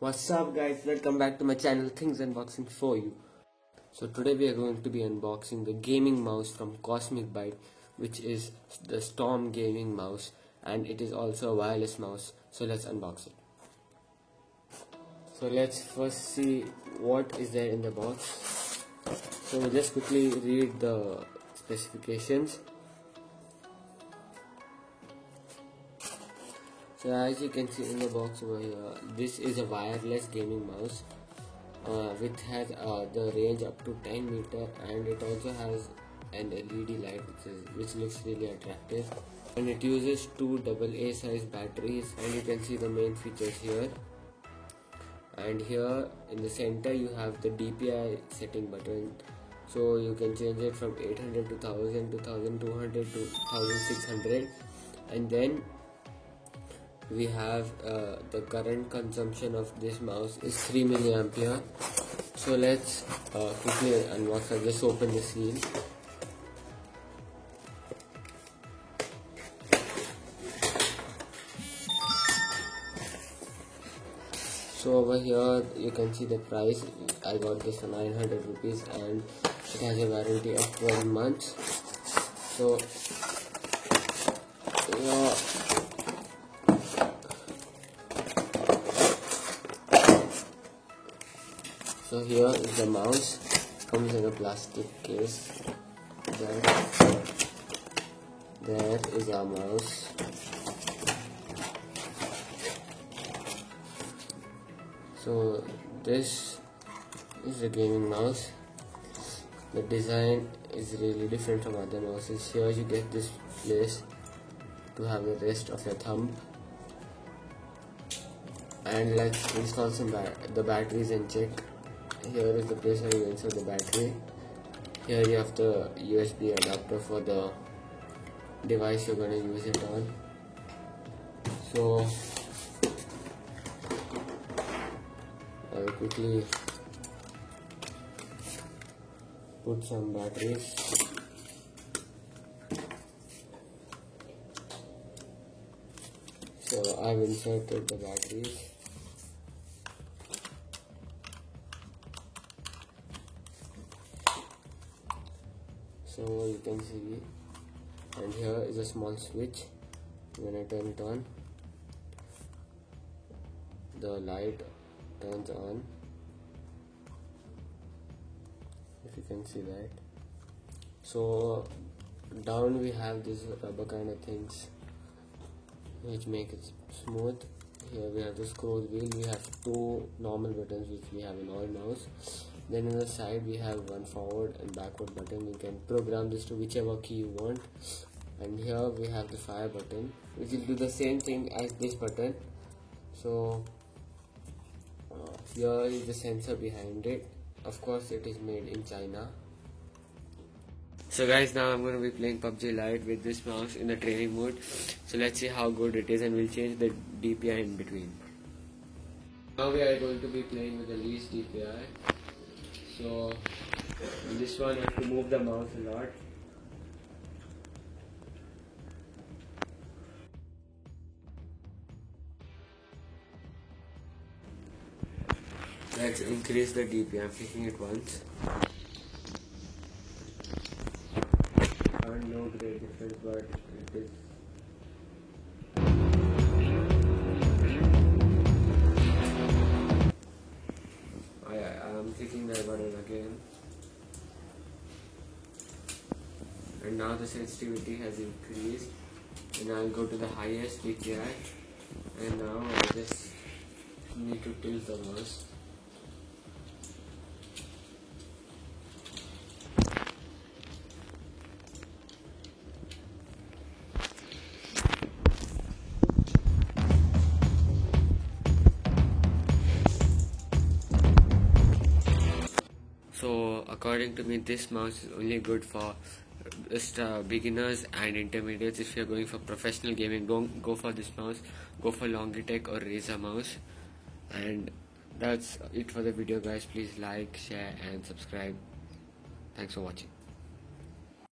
What's up guys, welcome back to my channel Things Unboxing for you. So today we are going to be unboxing the gaming mouse from Cosmic Byte, which is the Storm gaming mouse, and it is also a wireless mouse. So let's unbox it. So let's first see what is there in the box. So we'll just quickly read the specifications. So as you can see in the box over here, this is a wireless gaming mouse which has the range up to 10 meter, and it also has an LED light which looks really attractive, and it uses two AA size batteries, and you can see the main features here. And here in the center you have the DPI setting button, so you can change it from 800 to 1000 to 1200 to 1600, and then we have the current consumption of this mouse is 3 milliampere. So let's quickly unbox. I'll just open the seal. So over here you can see the price. I got this for 900 rupees and it has a warranty of 12 months. So yeah, so here is the mouse, comes in a plastic case. There is our mouse. So this is a gaming mouse. The design is really different from other mouses. Here you get this place to have the rest of your thumb. And let's install the batteries and check. Here is the place where you insert the battery. Here you have the USB adapter for the device you're going to use it on. So I will quickly put some batteries. So I've inserted the batteries. So you can see, and here is a small switch. When I turn it on, the light turns on, if you can see that. So down we have these rubber kind of things which make it smooth. Here we have the scroll wheel. We have two normal buttons which we have in all mouse. Then on the side we have one forward and backward button. You can program this to whichever key you want. And here we have the fire button, which will do the same thing as this button. So here is the sensor behind it. Of course it is made in China. So guys, now I'm going to be playing PUBG Lite with this mouse in the training mode. So let's see how good it is, and we'll change the DPI in between. Now we are going to be playing with the least DPI. So in this one you have to move the mouse a lot. Let's increase the DPI. I'm clicking it once. No great difference, but it is. I'm clicking that button again, and now the sensitivity has increased, and I'll go to the highest DPI, and now I just need to tilt the mouse. So according to me, this mouse is only good for just beginners and intermediates. If you're going for professional gaming, don't go for this mouse. Go for Logitech or Razer mouse. And that's it for the video guys. Please like, share and subscribe. Thanks for watching.